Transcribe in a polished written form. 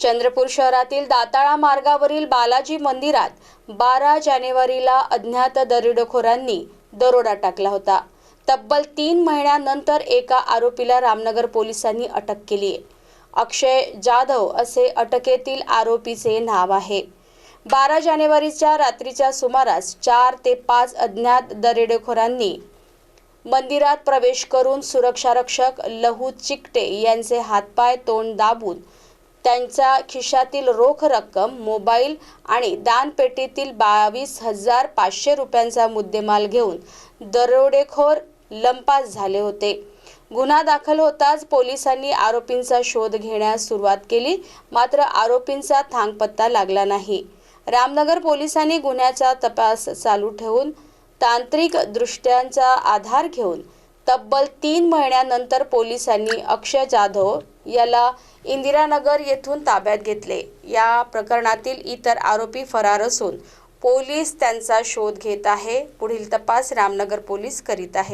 चंद्रपूर शहरातील दाताळा मार्गावरील बालाजी मंदिरात 12 जानेवारीला अज्ञात दरोडेखोरांनी दरोडा टाकला होता। तब्बल 3 महिन्यानंतर एका आरोपीला रामनगर पोलिसांनी अटक केली आहे। अक्षय जाधव असे अटकेतील आरोपीचे नाव आहे। 12 जानेवारीच्या रात्रीच्या सुमारास 4 ते 5 अज्ञात दरोडेखोरांनी मंदिरात प्रवेश करून सुरक्षारक्षक लहू चिकटे यांचे हातपाय तोंड दाबून त्यांच्या खिशातील रोख रक्कम, मोबाईल आणि दानपेटीतील 22,500 रुपयांचा मुद्देमाल घेऊन दरोडेखोर लंपास झाले होते। गुन्हा दाखल होताच पोलिसांनी आरोपींचा शोध घेण्यास सुरुवात केली, मात्र आरोपींचा थांगपत्ता लागला नाही। रामनगर पोलिसांनी गुन्ह्याचा तपास चालू ठेवून तांत्रिक दृष्ट्यांचा आधार घेऊन तब्बल 3 महिन्यानंतर पोलिसांनी अक्षय जाधव याला इंदिरानगर येथून ताब्यात घेतले। या प्रकरणातील इतर आरोपी फरार असून पोलीस त्यांचा शोध घेत आहे। पुढील तपास रामनगर पोलीस करीत आहे।